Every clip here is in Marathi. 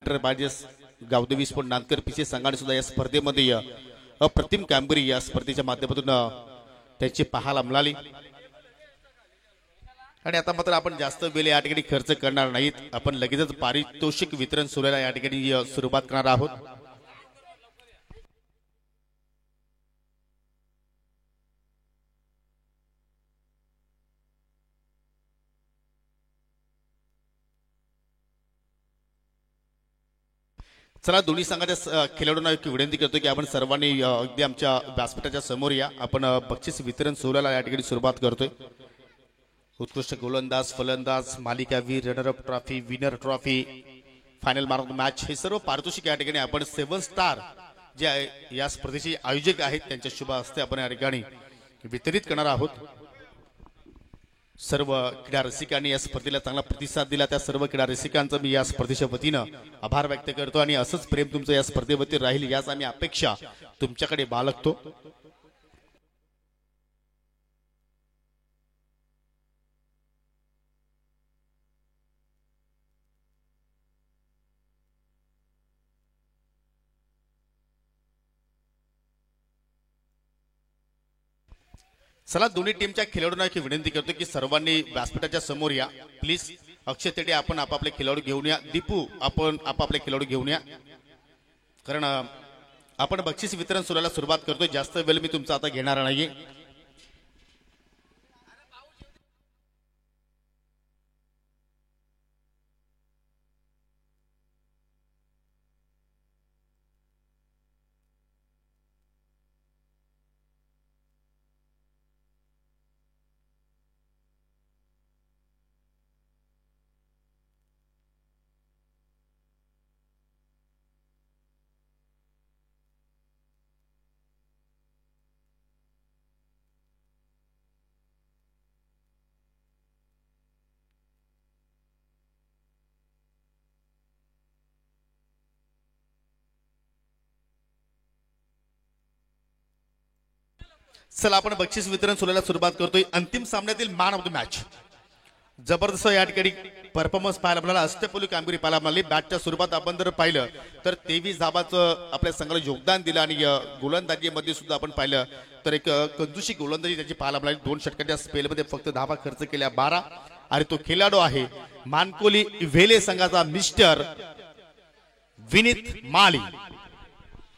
एंटरप्राइजेस गावदेवी स्पोर्ट नांदकर पीसी संघाने सुद्धा या स्पर्धेमध्ये अप्रतिम कामगिरी या स्पर्धेच्या माध्यमातून त्यांची पाहायला मिळाली। आणि आता मात्र आपण जास्त वेळ या ठिकाणी खर्च करणार नाहीत, आपण लगेचच पारितोषिक वितरण सोहळ्याला या ठिकाणी सुरुवात करणार आहोत। चला दोन्ही संघाच्या खेळाडूंना एक विनंती करतो की आपण सर्वांनी अगदी आमच्या व्यासपीठाच्या समोर या, आपण बक्षीस वितरण सोहळ्याला या ठिकाणी सुरुवात करतोय। उत्कृष्ट गोलंदाज, फलंदाज, मालिकावीर, runner-up trophy, winner trophy, final man of the match हे सर्व पारितोषिक या ठिकाणी आपण 7 स्टार जे या स्पर्धेचे आयोजक आहेत त्यांच्या शुभ हस्ते आपण या ठिकाणी वितरित करणार आहोत। सर्व क्रीडा रसिकांनी या स्पर्धेला चांगला प्रतिसाद दिला, त्या सर्व क्रीडा रसिकांचा मी या स्पर्धेच्या वतीनं आभार व्यक्त करतो आणि असंच प्रेम तुमचं या स्पर्धेवरती राहील याच आम्ही अपेक्षा तुमच्याकडे बाळगतो। चला दोन्ही टीमच्या खेळाडूंना एक विनंती करतो की सर्वांनी व्यासपीठाच्या समोर या प्लीज। अक्षय तेडे आपण आपापले खेळाडू घेऊन या, दीपू आपण आपापले खेळाडू घेऊन या, कारण आपण बक्षीस वितरण सोहळ्याला सुरुवात करतोय। जास्त वेळ मी तुमचा आता घेणार नाहीये। चला आपण बक्षीस वितरण सोहळ्याला सुरुवात करतोय। अंतिम सामन्यातील मॅन ऑफ द मॅच जबरदस्त या ठिकाणी परफॉर्मन्स पाहायला मिळाला, अष्टपैलू कामगिरी पाहायला मिळाली। बॅटच्या स्वरूपात आपण जर पाहिलं तर 23 धाबाचं आपल्या संघाला योगदान दिलं आणि गोलंदाजीमध्ये सुद्धा आपण पाहिलं तर एक कंजूशी गोलंदाजी त्याची पाहायला मिळाली। 2 षटकांच्या स्पेलमध्ये फक्त धाबा खर्च केल्या 12 आणि तो खेळाडू आहे मानकोली वेले संघाचा मिस्टर विनीत माळी।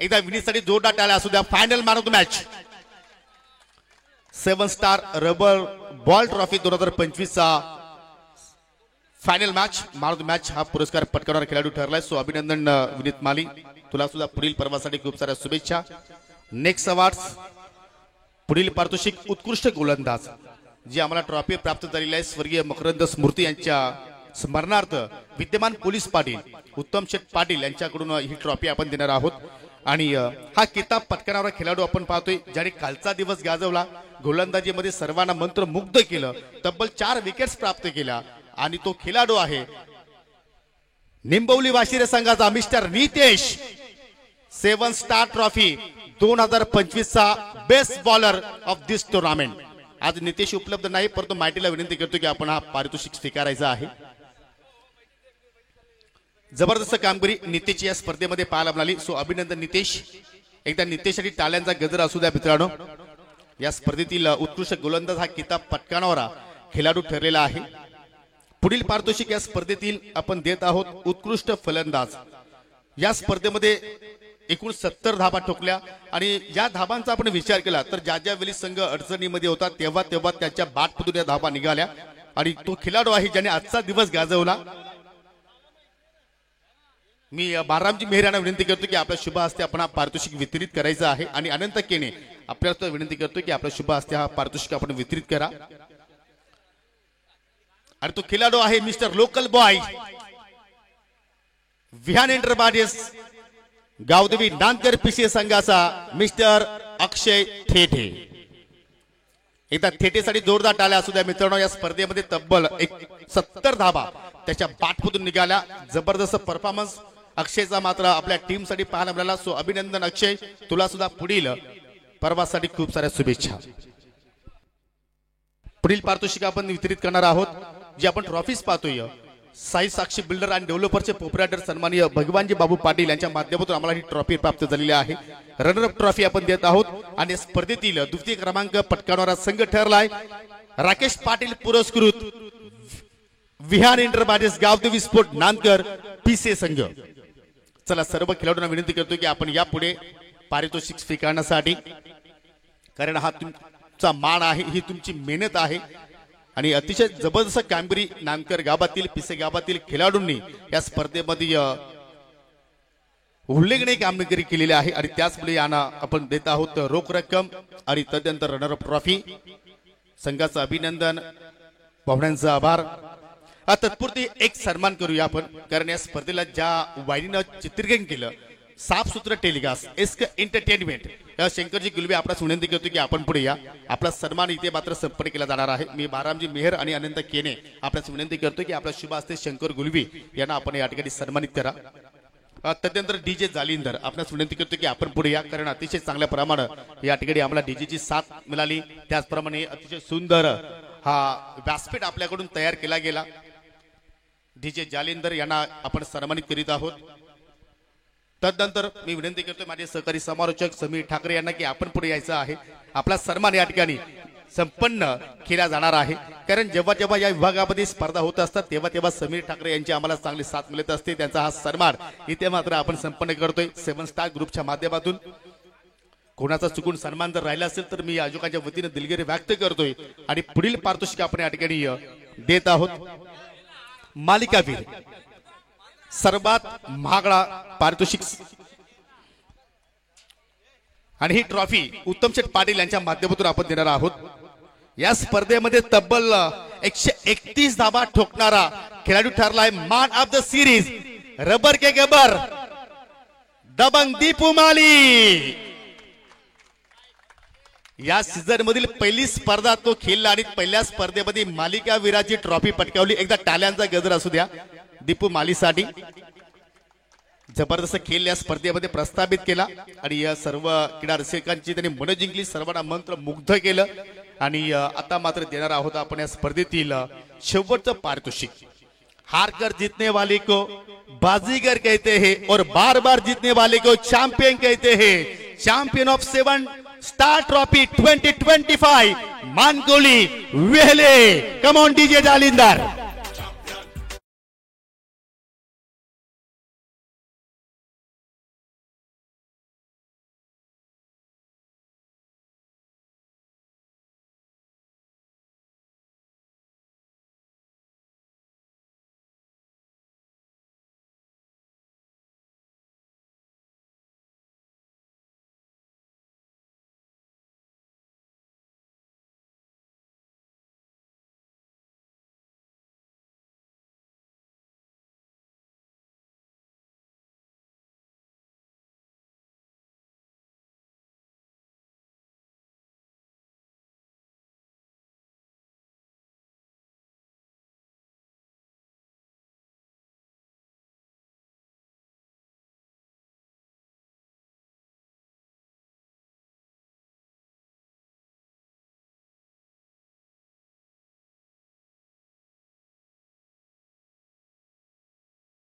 एकदा विनीतसाठी जोरदार टाळ्या असू द्या। Final man of the match 7 star rubber ball trophy 2025 चा final match man of the match हा पुरस्कार पटकावणारा खेळाडू ठरलाय। सो अभिनंदन विनीत माली, तुला सुद्धा पुढील पर्वासाठी खूप साऱ्या शुभेच्छा। नेक्स्ट अवॉर्ड्स पुढील पारितोषिक उत्कृष्ट गोलंदाज जी आम्हाला ट्रॉफी प्राप्त झालेली आहे स्वर्गीय मकरंद स्मृती यांच्या स्मरणार्थ विद्यमान पोलीस पाटील उत्तम शेठ पाटील यांच्याकडून ही ट्रॉफी आपण देणार आहोत। आणि हा किताब पटकावणारा खेळाडू आपण पाहतोय ज्याने कालचा दिवस गाजवला, गोलंदाजीमध्ये सर्वांना मंत्रमुग्ध केलं, तब्बल 4 विकेट्स प्राप्त केल्या आणि तो खेळाडू आहे निंबवली वाशिरे संघाचा मिस्टर नितेश। 7 स्टार ट्रॉफी 2025 चा best bowler of this tournament. आज नितेश उपलब्ध नाही, परंतु माहितीला विनंती करतो की आपण हा पारितोषिक स्वीकारायचा आहे। जबरदस्त कामगिरी नितेशची या स्पर्धेमध्ये पाहायला मिळाली। सो अभिनंदन नितेश, एकदा नितेशसाठी टाळ्यांचा गजर असू द्या मित्रांनो। या स्पर्धेतील उत्कृष्ट गोलंदाज हा किताब पटकावणारा खेळाडू ठरलेला आहे। पुढील पारितोषिक या स्पर्धेतील आपण देत आहोत उत्कृष्ट फलंदाज। या स्पर्धेमध्ये एकूण 70 धाबा ठोकल्या आणि या धाबांचा आपण विचार केला तर ज्या ज्या वेळी संघ अडचणीमध्ये होता तेव्हा तेव्हा त्याच्या बाटमधून या धाबा निघाल्या आणि तो खेळाडू आहे ज्याने आजचा दिवस गाजवला। मी बारामजी मेहर यांना विनंती करतो की आपल्या शुभ हस्ते आपण हा पारितोषिक वितरित करायचा आहे आणि अनंत केने आपल्याला विनंती करतो की आपल्या शुभ हस्ते हा पारितोषिक आपण वितरित करा। आणि तो खेळाडू आहे mister local boy Vihan enterprises Gavdevi Nandkar PC संघाचा मिस्टर अक्षय थेटे। एकदा थेटेसाठी जोरदार टाळ्या असू द्या मित्रांनो। या स्पर्धेमध्ये तब्बल 70 धाबा त्याच्या बाटमधून निघाल्या। जबरदस्त परफॉर्मन्स अक्षयचा मात्र आपल्या टीम साठी पाहायला मिळाला। सो अभिनंदन अक्षय, तुला सुद्धा पुढील पर्वासाठी खूप साऱ्या शुभेच्छा। पुढील पारितोषिक आपण वितरित करणार आहोत जी आपण ट्रॉफीज पाहतोय साई साक्षी बिल्डर आणि डेव्हलपरचे प्रोप्रायटर सन्माननीय भगवानजी बाबू पाटील यांच्या माध्यमातून आम्हाला ही ट्रॉफी प्राप्त झालेली आहे. रनरअप ट्रॉफी आपण देत आहोत आणि स्पर्धेतील द्वितीय क्रमांक पटकावणारा संघ ठरलाय राकेश पाटील पुरस्कृत Vihan enterprises Gavdevi sport Nandkar PCA संघ. चला सर्व खेळाडूंना विनंती करतो की आपण यापुढे पारितोषिक स्वीकारण्यासाठी, कारण हा तुमचा मान आहे, ही तुमची मेहनत आहे आणि अतिशय जबरदस्त कामगिरी नांदकर गावातील पीसीए गावातील खेळाडूंनी या स्पर्धेमध्ये उल्लेखनीय कामगिरी केलेली आहे आणि त्याचमुळे यांना आपण देत आहोत रोख रक्कम आणि तदनंतर रनरअप ट्रॉफी. संघाचं अभिनंदन, पाहुण्यांचा आभार. तत्पुरती एक सन्मान करूया आपण, कारण या स्पर्धेला ज्या वाहिनीनं चित्रीकरण केलं साफसूत्र टेलिकास्ट एस्क एंटरटेनमेंट या शंकरजी गुलवे आपल्यास विनंती करतो की आपण पुढे या. आपला सन्मान इथे मात्र संपन्न केला जाणार आहे. मी बारामजी मेहर आणि अनंत केने आपल्यास विनंती करतो की आपल्या शुभ हस्ते शंकर गुलवी यांना आपण या ठिकाणी सन्मानित करा. तदनंतर डीजे जालिंदर आपल्यास विनंती करतो की आपण पुढे या, कारण अतिशय चांगल्या प्रमाणे या ठिकाणी आम्हाला डीजेची साथ मिळाली. त्याचप्रमाणे अतिशय सुंदर हा व्यासपीठ आपल्याकडून तयार केला गेला. डीजे जालिंदर यांना आपण सन्मानित करीत आहोत. तदनंतर मी विनंती करतो माझे सहकारी समालोचक समीर ठाकरे यांना की आपण पुढे यायचं आहे. आपला सन्मान या ठिकाणी संपन्न केला जाणार आहे, कारण जेव्हा जेव्हा या विभागामध्ये स्पर्धा होत असतात तेव्हा तेव्हा समीर ठाकरे यांची आम्हाला चांगली साथ मिळत असते. त्यांचा हा सन्मान इथे मात्र आपण संपन्न करतोय 7 स्टार ग्रुपच्या माध्यमातून. कोणाचा चुकून सन्मान जर राहिला असेल तर मी आयोजकांच्या वतीने दिलगिरी व्यक्त करतोय आणि पुढील पारितोषिक आपण या ठिकाणी देत आहोत. मालिकावीर सर्वात महागडा पारितोषिक आणि ही ट्रॉफी उत्तम शेठ पाटील यांच्या माध्यमातून आपण देणार आहोत. या स्पर्धेमध्ये तब्बल 131 धाबा ठोकणारा खेळाडू ठरलाय man of the series, rubber के गबर दबंग दीपू माली. या सीझन मधील पहिली स्पर्धा तो खेळला आणि पहिल्या स्पर्धेमध्ये मालिका वीराची ट्रॉफी पटकावली. एकदा टाळ्यांचा गजर असू द्या दीपू मालीसाठी. जबरदस्त खेळ या स्पर्धेमध्ये प्रस्थापित केला आणि या सर्व क्रीडा रसिकांची त्यांनी मन जिंकली, सर्वांना मंत्र मुग्ध केलं. आणि आता मात्र देणार आहोत आपण या स्पर्धेतील शेवटचं पारितोषिक. हार कर जीतने वाले को बाजीगर कहते हैं और बार बार जीतने वाले को चैंपियन कहते हैं. Champion of 7 star trophy 2025 Mankoli Vehle. Come on DJ Jalinder.